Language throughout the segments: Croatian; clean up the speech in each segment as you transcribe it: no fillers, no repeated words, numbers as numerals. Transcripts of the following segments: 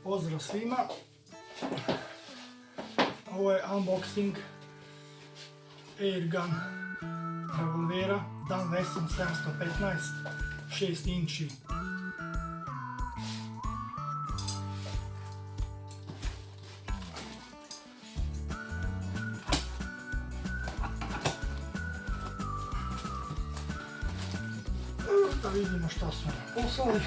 Pozdrav svima. Ovo je unboxing Airgun revolvera Dan Wesson 715 6 inči. Da vidimo šta su nam poslali.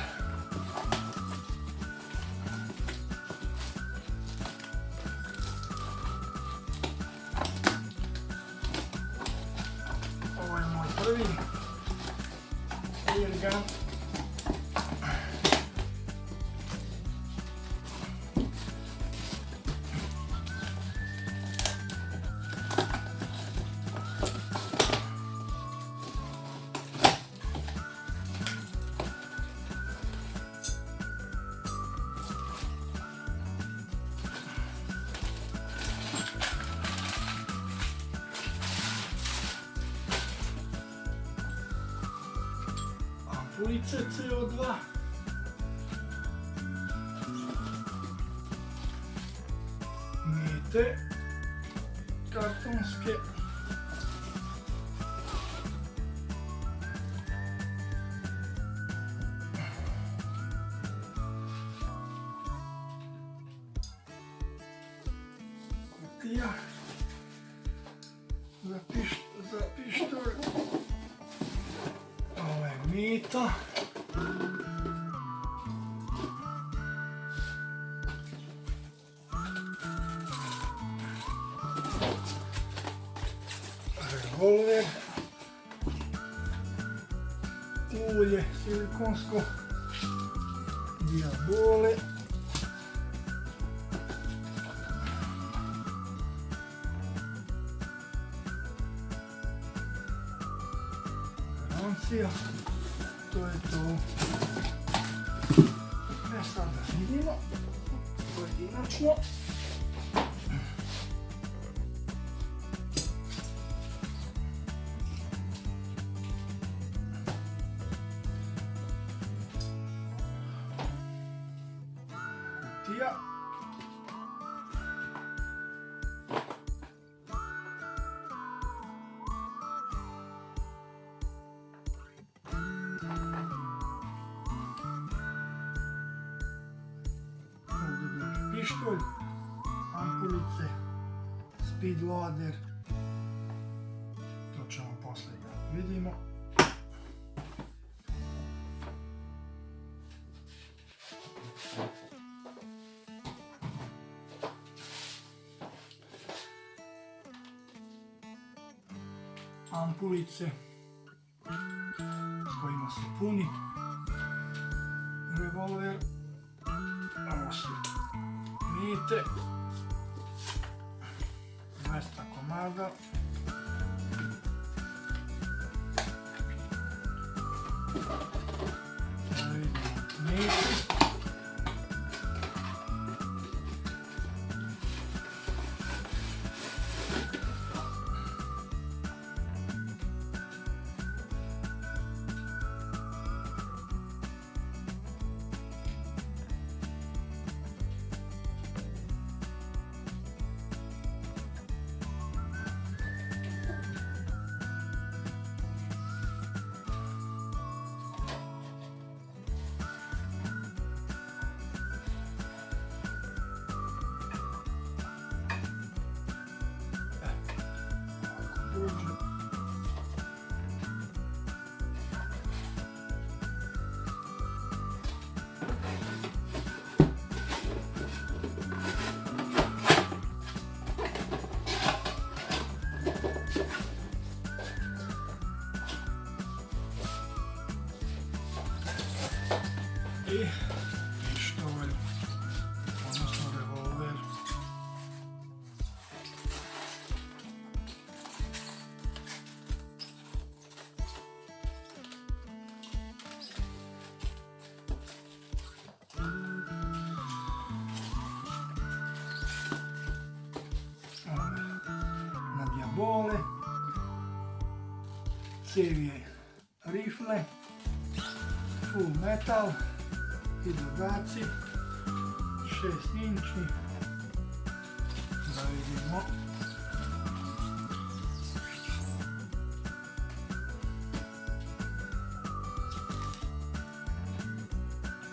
Ovo je moj prvi Airgun. Ampulice CO2, mete kartonske, kutija za pištolj. Ovo je meta. Revolver. Ulje silikonsko. Diabole. To je to. Sad da vidimo pojedinačno. Kutija. Pištolj, ampulice, speed loader, to ćemo poslije da vidimo. Ampulice s kojima se puni revolver. Ovo su mete, 200 komada. Da vidimo mete. I pištolj, odnosno revolver. Na diabole, cevi rifle, full metal i dodaci, 6 inčni. Da vidimo.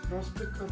Prospekat.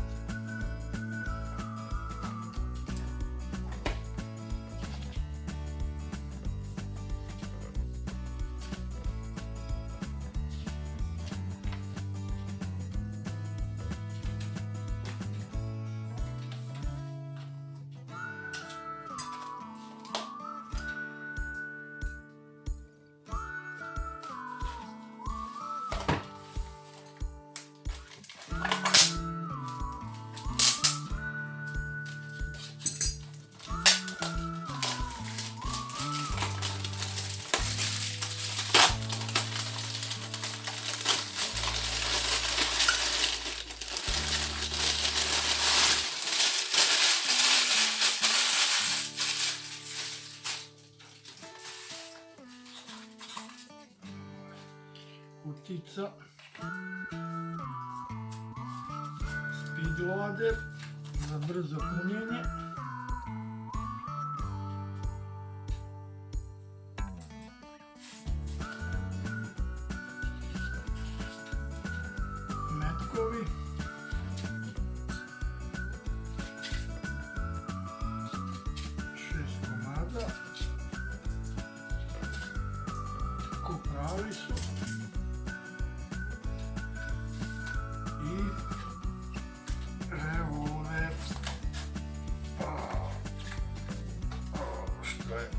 Kutica, speed loader za brzo punjenje, metkovi, šest komada, ko pravi su. Revolver, što je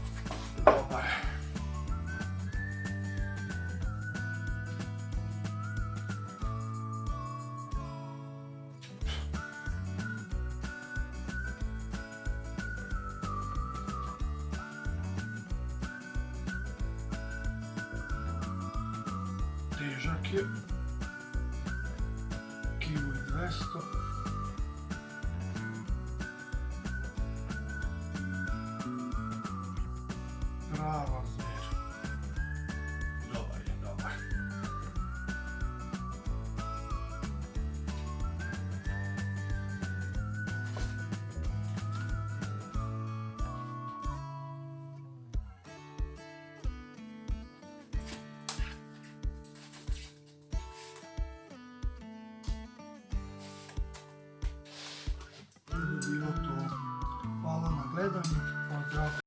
dobar. Težak je, kilo i 200.